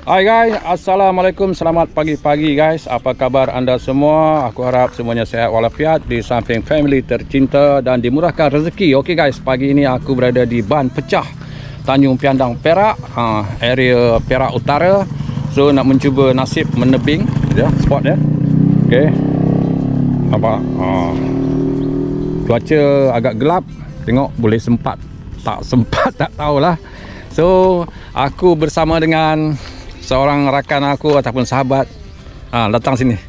Hai guys, Assalamualaikum, selamat pagi-pagi guys. Apa khabar anda semua? Aku harap semuanya sehat walafiat, di samping family tercinta dan dimurahkan rezeki. Okey guys, pagi ini aku berada di Ban Pecah, Tanjung Piandang, Perak, area Perak Utara. So nak mencuba nasib menebing ya, spot dia. Okey. Nampak cuaca agak gelap, tengok boleh sempat tak sempat tak tahulah. So aku bersama dengan seorang rakan aku ataupun sahabat datang sini.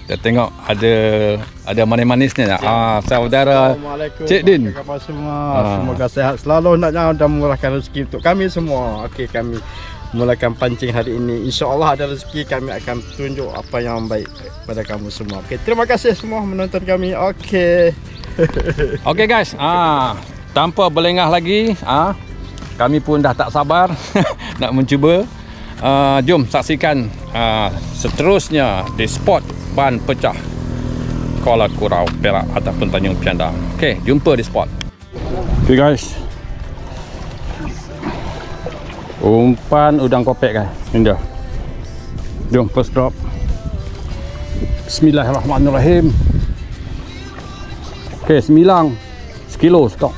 Kita tengok ada manis-manisnya. Saudara Cik Din. Apa khabar semua? Semoga sehat selalu dan memurahkan rezeki untuk kami semua. Okey, kami mulakan pancing hari ini. InsyaAllah ada rezeki, kami akan tunjuk apa yang baik kepada kamu semua. Okey, terima kasih semua menonton kami. Okey. Okey guys, tanpa berlengah lagi, kami pun dah tak sabar nak mencuba. Jom saksikan seterusnya di spot Ban Pecah, Kuala Kurau, Perak ataupun Tanjung Piandang. Okey, jumpa di spot. Okey guys, umpan udang kopek guys. Ini dia. Jom first drop. Bismillahirrahmanirrahim. Okey, 9 sekilo stok.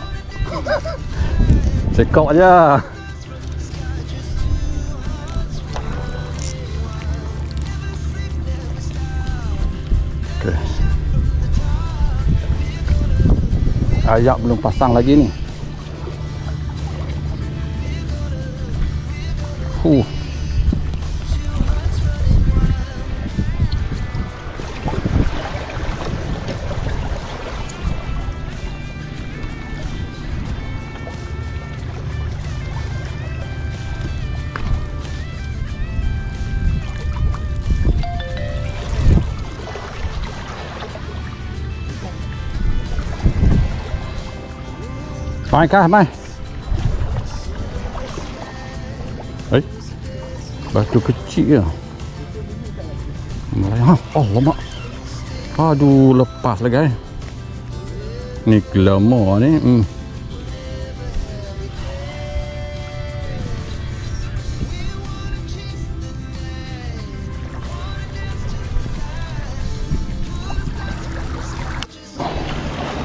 Sekok aja. Okey. Ayak belum pasang lagi ni. Mai kah, mai. Batu kecil ya. Allah mak. Aduh, lepas lagi guys. Ni glamour ni.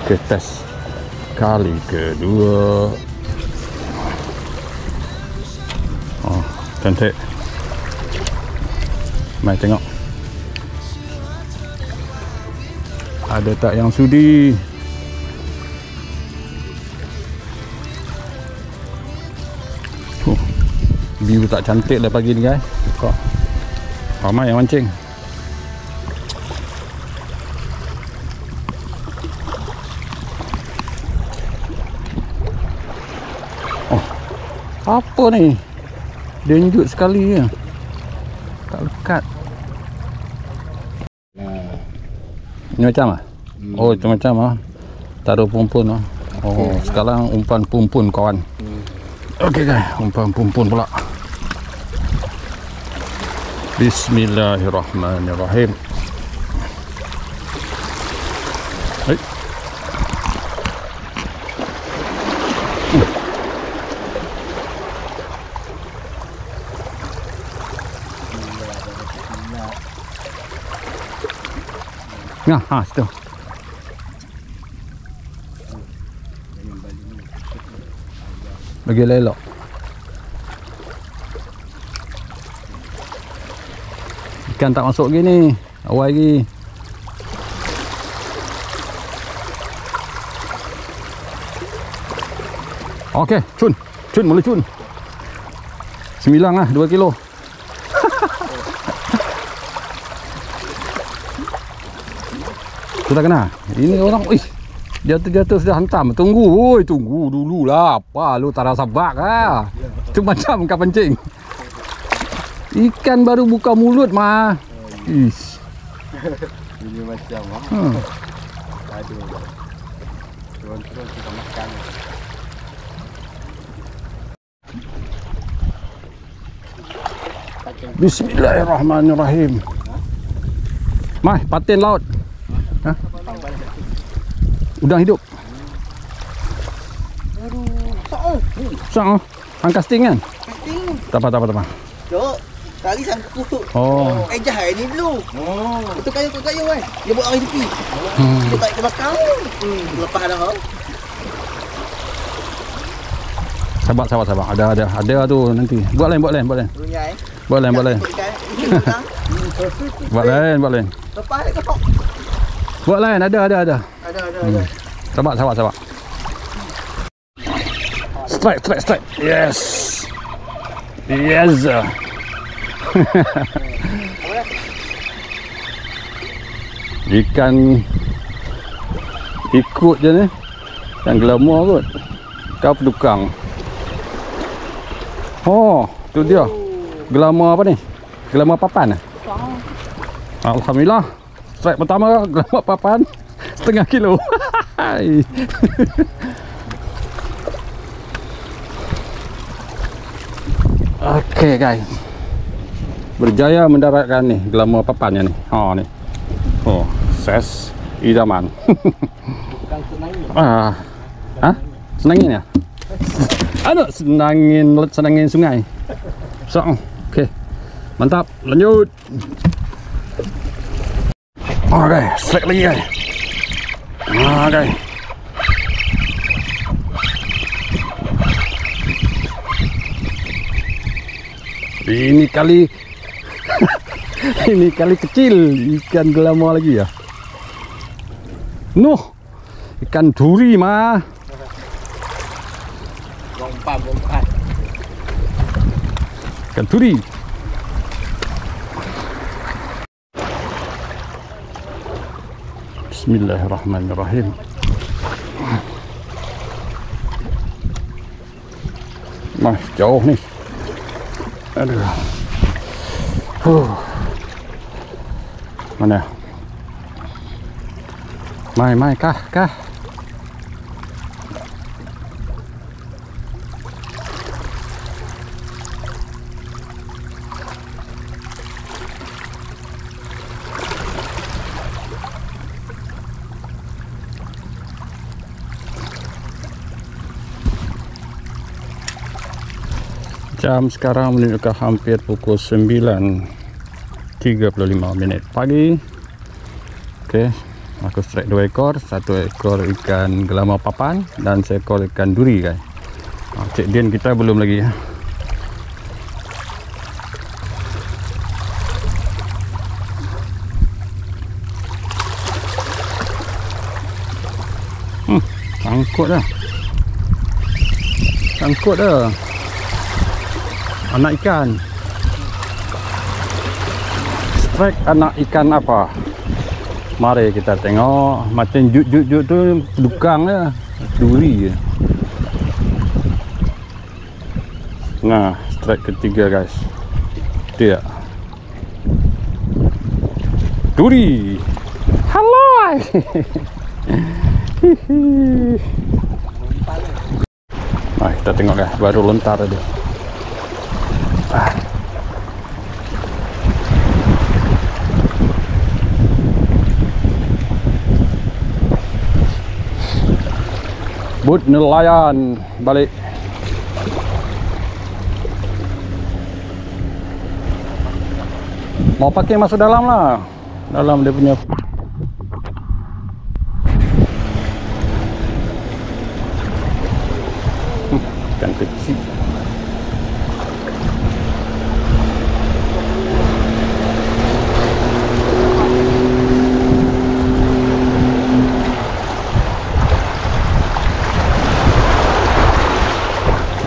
Okey, test kali kedua. Cantik. Mari tengok ada tak yang sudi. View tak cantik lah pagi ni guys. Kok ramai yang mancing. Apa ni? Denjut sekali ya. Tak lekat. Ini macam Oh, itu macam taruh pumpun Oh, sekarang umpan pumpun kawan. Okey guys, umpan pumpun pula. Bismillahirrahmanirrahim. Nah, situ. Bagi lelok. Ikan tak masuk gini. Awal lagi. Okey, cun. Cun, boleh cun. 9 lah, 2 kilo. Sudah kena. Ini orang, jatuh-jatuh sudah hantam. Tunggu, tunggu dululah. Apa lu tak rasa bak ah? Itu macam kau pancing. Ikan baru buka mulut mah. Ish. Ini macam aduh. Terus kita makan. Bismillahirrahmanirrahim. Mai, patin laut. Udang hidup. Aduh, sang. Hang casting kan? Casting. Tak apa. Cok, tali sangkut. Oh. Jahai ni dulu. Betul kayu kan. Dia buat orang tepi. Dia tarik ke belakang. Lepas dah. Sabar. Ada tu nanti. Buat lain. Dunia Buat lain. Buat lain. Lepas dia kau. Buat lain, ada. Ada. Sabar. Strike. Yes. Ikan ikut je ni. Yang glamour kot. Kau pedukang. Oh, tu dia. Glamour apa ni? Glamour papan. Alhamdulillah. Strike pertama glamour papan. Setengah kilo. Okey guys. Berjaya mendaratkan ni glamour papannya ni. Ni. Ses idaman. Bukan senangnya. Senangin ya? Aduh, senangin sungai. So, okey. Mantap, lanjut. Okay, strike lagi guys. Okay. Ini kali kecil ikan glamour lagi ya. Ikan duri mah. Lompat. Ikan duri. Bismillahirrahmanirrahim. Jauh nih. Aduh. Mana? Mai kah? Jam sekarang menunjukkan hampir pukul 9.35 pagi. Okey, aku strike 2 ekor, 1 ekor ikan glamour papan dan 1 ekor ikan duri guys. Cik Dian kita belum lagi ya. Sangkut dah. Anak ikan. Strike anak ikan apa? Mari kita tengok. Macam juk tu dukang ya. Duri je. Nah, strike ketiga guys. Dia. Duri. Halo. Nah, kita tengok guys, baru lontar tadi. But nelayan balik. Mau pakai masuk dalam lah. Dalam dia punya. Ikan kecil.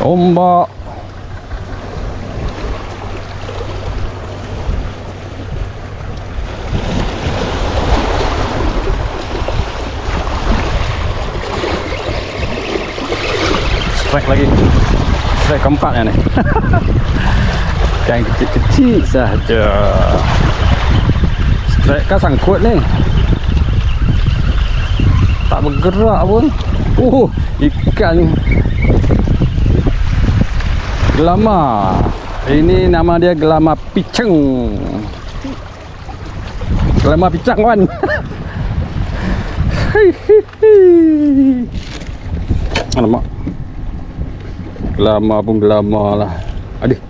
Ombak. Strike lagi. Strike keempatnya nih. Yang kecil-kecil saja. Strike kan sangkut nih. Tak bergerak pun. Ikan gelama. Ini nama dia gelama piceng. Gelama picang kawan. Alamak. Gelama pun gelama lah. Aduh.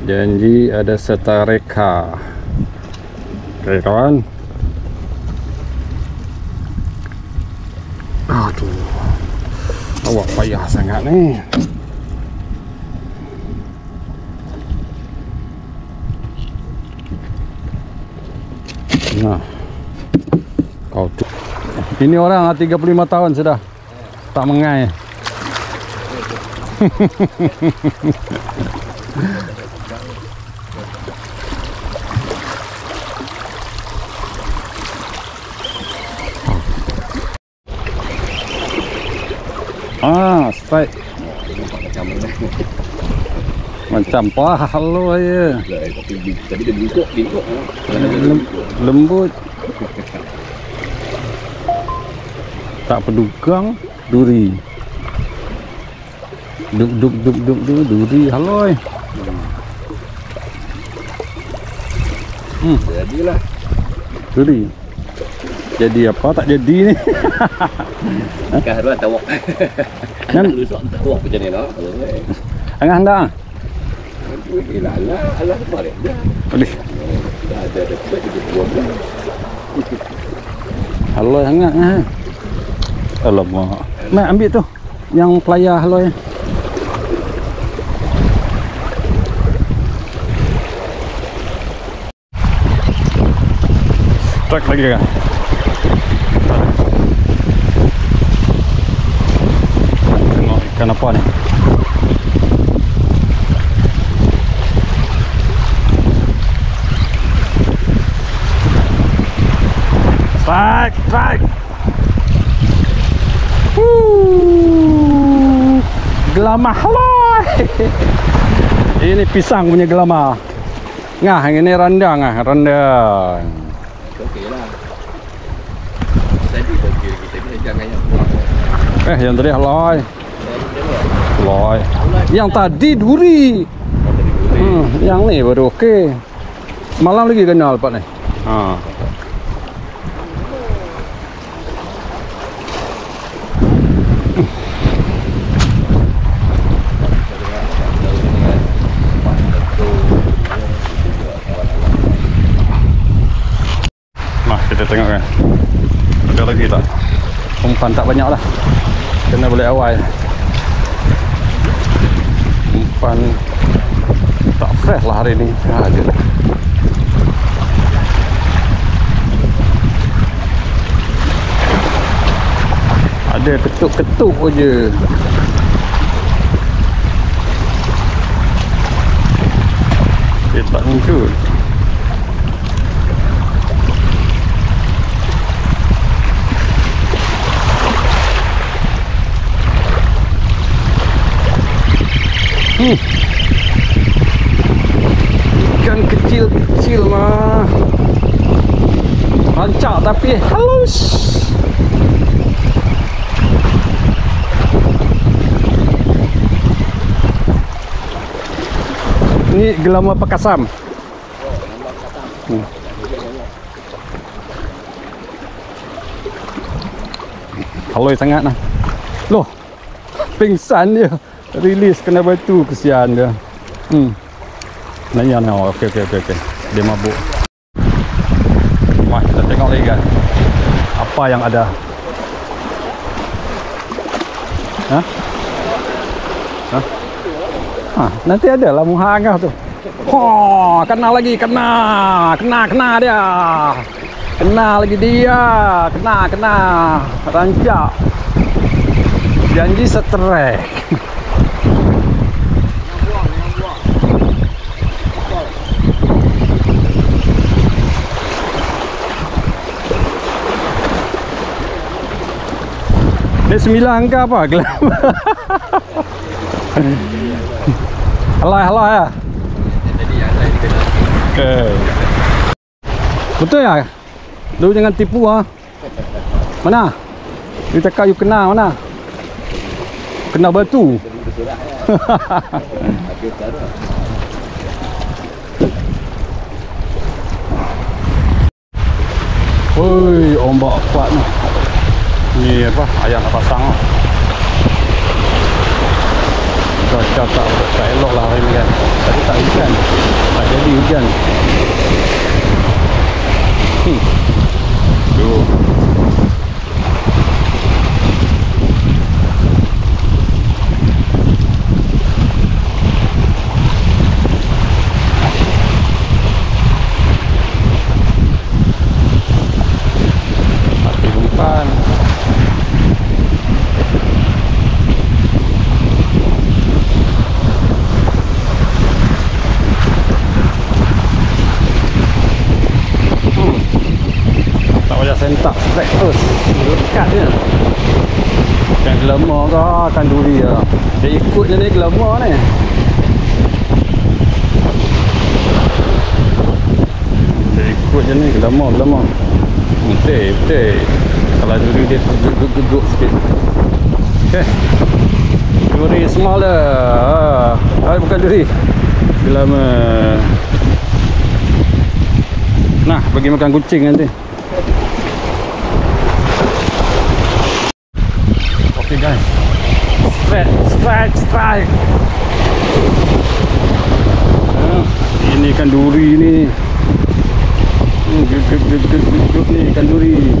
Janji ada setareka. Oke kawan. Aduh. Awak payah sangat nih. Nah. Kau tuh. Ini orang 35 tahun sudah tak mengai. Strike. Macam pahalo aja. Tapi dia bingkok. Lembut. Tak pedugang, duri. Duk duri haloi. Jadilah. Duri. Jadi apa tak jadi ni? Kan harus tawak. Kan Lusuk tawak macam ni lah. angah anda. Alah balik dah. Boleh. Dah ada dekat dia buat dah. Haloi hangat ah. Alamak. Mak ambil tu yang pelayar haloi. Truk lagi kan? Tengok ikan apa ni? Strike. Gelama haloi. Ini pisang punya gelama. Ngah ini rendang rendang. Okeylah. Tadi okey kita ni jangan yang Yang tadi haloi. Haloi. Yang tadi duri. Yang ni baru okey. Malam lagi kenal Pak ni. Kita tengok kan. Ada lagi tak? Umpan tak banyak lah. Kena boleh awal. Umpan tak fresh lah hari ni. Ada. Ada ketuk-ketuk je. Dia tak muncul. Ikan kecil-kecil mah. Rancak tapi halus. Ini gelama pakasam. Halus sangat nah. Loh. Pingsan dia. Rilis kena batu, kesian dia. Nanya nak. Okey. Dia mabuk. Wah, kita tengok lagi kan. Apa yang ada? Nanti ada lah muha angah tu. Kena lagi, kena dia. Kena lagi dia. Kena. Rancak. Janji setrek. Ni 9 ke apa? Halai ya. Tadi yang saya kenal. Okay. Betul ya? Lu jangan tipu ha. Mana? Dia cakap you kena mana? Kena batu. Oi, ombak kuat ni. Ni apa? Ayam nak pasang. Cuaca tak elok lah hari ni kan. Tadi tak hujan, tak jadi hujan. Tuh. Api umpan. Sentak strike terus dekat je. Kan gelama ke kan duri lah. Dia ikut je ni gelama ni. Dia ikut je ni gelama. Betul. Kalau duri dia geguk sikit. Okay. Duri smaller. Bukan duri. Gelama. Nah, bagi makan kucing nanti. Okay guys, strike. Ini ikan duri ni. Geguk ni ikan duri.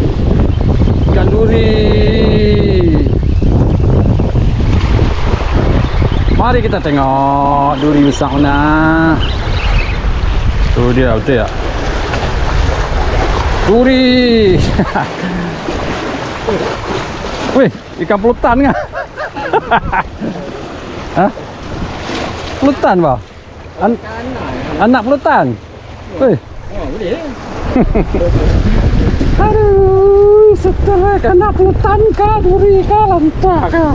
Mari kita tengok duri besar mana. Tu dia, betul tak? Duri. Weh, ikan pelutan kan? Hah? Pelutan bah? Anak pelutan? Weh. Boleh. Aduh, seterek anak pelutan kah? Duri kah? Lantak kah?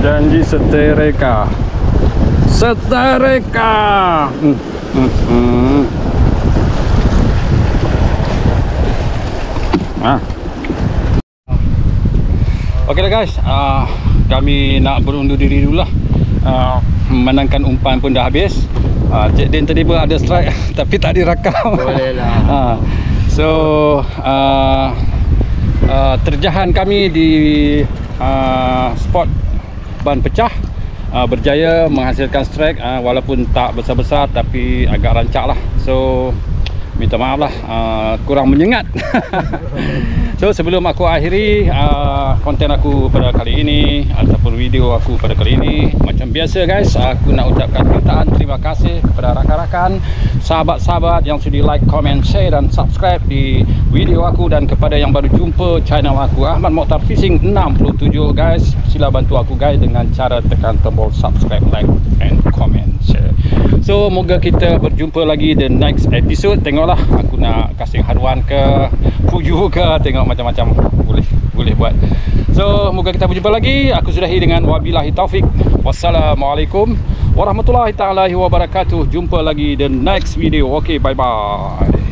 Janji setereka. Okey dah guys, kami nak berundur diri dulu lah. Menangkan umpan pun dah habis. Cik Din tadi pun ada strike tapi tak direkam. Boleh lah. So terjahan kami di spot ban pecah, berjaya menghasilkan strike, walaupun tak besar-besar tapi agak rancak lah. So minta maaf lah, kurang menyengat. So sebelum aku akhiri konten aku pada kali ini ataupun video aku pada kali ini, macam biasa guys, aku nak ucapkan jutaan terima kasih kepada rakan-rakan, sahabat-sahabat yang sudi like, comment, share dan subscribe di video aku, dan kepada yang baru jumpa channel aku Ahmad Mokhtar Fishing 67 guys, sila bantu aku guys dengan cara tekan tombol subscribe, like and comment, share. So moga kita berjumpa lagi the next episode. Tengoklah aku nak kasih haruan ke, puju ke, tengok macam-macam boleh buat. So moga kita berjumpa lagi. Aku sudahi dengan wabillahi taufik. Wassalamualaikum warahmatullahi taala wabarakatuh. Jumpa lagi the next video. Okay, bye bye.